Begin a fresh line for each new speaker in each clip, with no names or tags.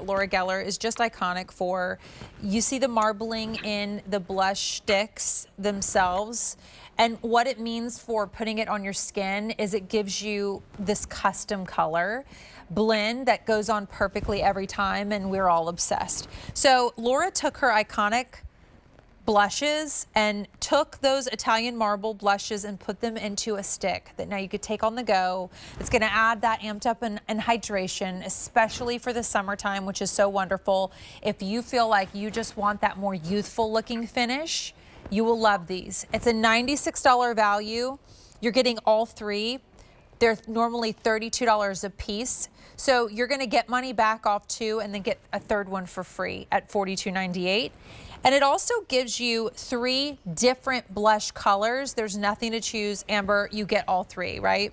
that Laura Geller is just iconic for. You see the marbling in the blush sticks themselves. And what it means for putting it on your skin is it gives you this custom color blend that goes on perfectly every time, and we're all obsessed. So Laura took her iconic blushes and took those Italian marble blushes and put them into a stick that now you could take on the go. It's going to add that amped up and hydration, especially for the summertime, which is so wonderful. If you feel like you just want that more youthful looking finish, you will love these. It's a $96 value. You're getting all three. They're normally $32 a piece. So you're going to get money back off two and then get a third one for free at $42.98. And it also gives you 3 different blush colors. There's nothing to choose. Amber, you get all 3, right?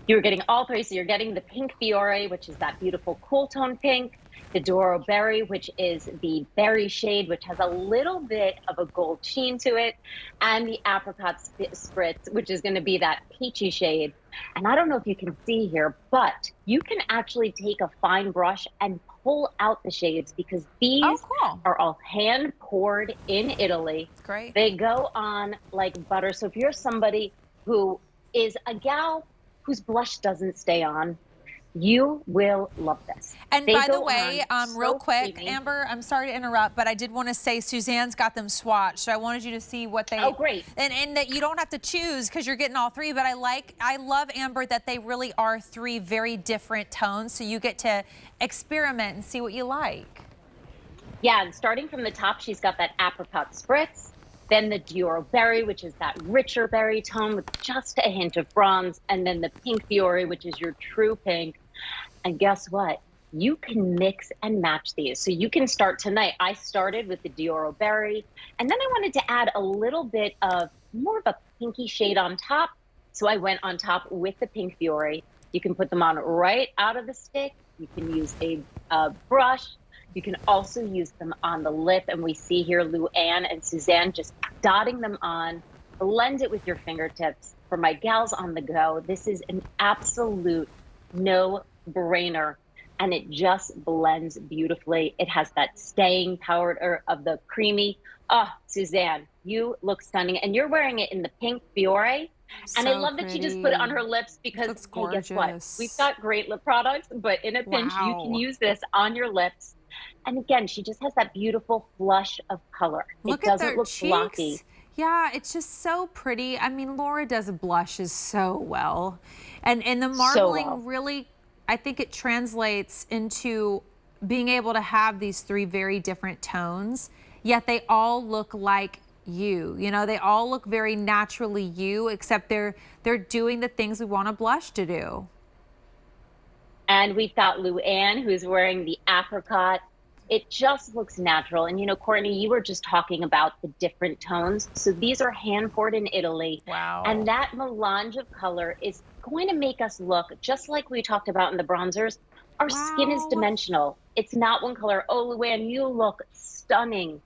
You're getting all 3. So you're getting the pink Fiore, which is that beautiful cool tone pink, the Doro Berry, which is the berry shade, which has a little bit of a gold sheen to it, and the apricot spritz, which is going to be that peachy shade. And I don't know if you can see here, but you can actually take a fine brush and pull out the shades because these are all hand poured in Italy.
Great.
They go on like butter. So if you're somebody who is a gal whose blush doesn't stay on, you will love this.
And by the way, real quick, creamy. Amber, I'm sorry to interrupt, but I did want to say Suzanne's got them swatched, so I wanted you to see what they.
Oh, great!
And that you don't have to choose because you're getting all 3. But I love, Amber, that they really are 3 very different tones, so you get to experiment and see what you like.
Yeah, and starting from the top, she's got that apricot spritz. Then the Doro Berry, which is that richer berry tone with just a hint of bronze. And then the pink Fiore, which is your true pink. And guess what? You can mix and match these. So you can start tonight. I started with the Doro Berry. And then I wanted to add a little bit of more of a pinky shade on top. So I went on top with the pink Fiore. You can put them on right out of the stick. You can use a brush. You can also use them on the lip, and we see here Luann and Suzanne just dotting them on. Blend it with your fingertips. For my gals on the go, this is an absolute no-brainer, and it just blends beautifully. It has that staying power of the creamy. Oh, Suzanne, you look stunning, and you're wearing it in the pink Fiore. And I love that she just put it on her lips because, hey, guess what? We've got great lip products, but in a pinch, you can use this on your lips. And again, she just has that beautiful flush of color.
Look
it doesn't look
cheeks.
blocky.
Yeah, it's just so pretty. I mean, Laura does blushes so well. And the marbling really, I think it translates into being able to have these 3 very different tones, yet they all look like you. You know, they all look very naturally you, except they're doing the things we want a blush to do.
And we've got Luann, who's wearing the apricot. It just looks natural. And, you know, Courtney, you were just talking about the different tones. So these are hand poured in Italy.
Wow.
And that melange of color is going to make us look just like we talked about in the bronzers. Our skin is dimensional. It's not one color. Oh, Luann, you look stunning,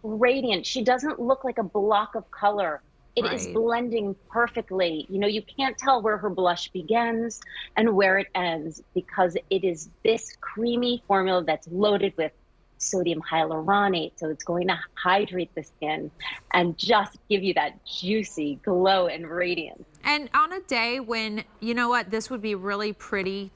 radiant. She doesn't look like a block of color. It is blending perfectly. You know, you can't tell where her blush begins and where it ends because it is this creamy formula that's loaded with sodium hyaluronate. So it's going to hydrate the skin and just give you that juicy glow and radiance.
And on a day when, you know what, this would be really pretty,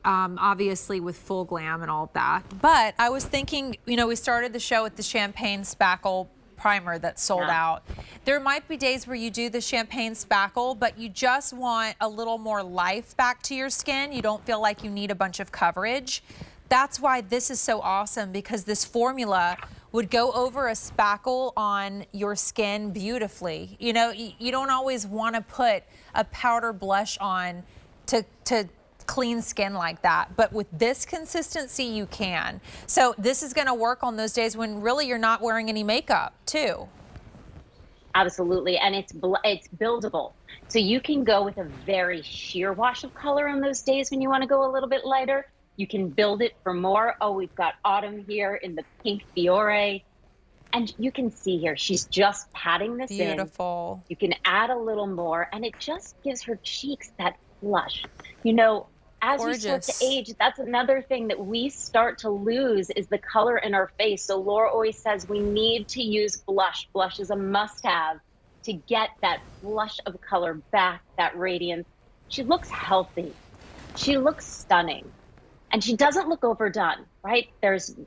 obviously with full glam and all of that. But I was thinking, you know, we started the show with the champagne spackle primer that's sold out. There might be days where you do the champagne spackle, but you just want a little more life back to your skin. You don't feel like you need a bunch of coverage. That's why this is so awesome, because this formula would go over a spackle on your skin beautifully. You know, you don't always want to put a powder blush on to clean skin like that, but with this consistency you can. So this is going to work on those days when really you're not wearing any makeup too.
Absolutely, and it's buildable. So you can go with a very sheer wash of color on those days when you want to go a little bit lighter. You can build it for more. Oh, we've got Autumn here in the pink Fiore. And you can see here, she's just patting this in.
Beautiful.
You can add a little more, and it just gives her cheeks that blush. You know, as we start to
Gorgeous.
age, that's another thing that we start to lose is the color in our face. So Laura always says we need to use blush. Blush is a must-have to get that flush of color back, that radiance. She looks healthy. She looks stunning. And she doesn't look overdone, right?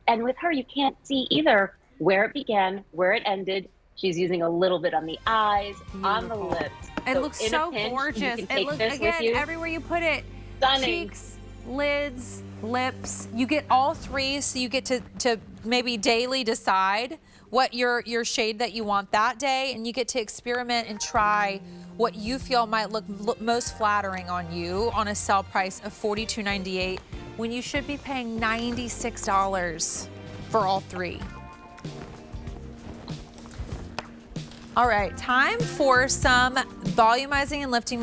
And with her, you can't see either where it began, where it ended. She's using a little bit on the eyes, on the lips.
It looks
in
so
a pinch,
gorgeous.
You can
It
take
looks,
this with
again,
you.
everywhere you put it.
Stunning.
Cheeks, lids, lips. You get all three, so you get to maybe daily decide what your shade that you want that day, and you get to experiment and try what you feel might look most flattering on you on a sale price of $42.98 when you should be paying $96 for all three. All right, time for some volumizing and lifting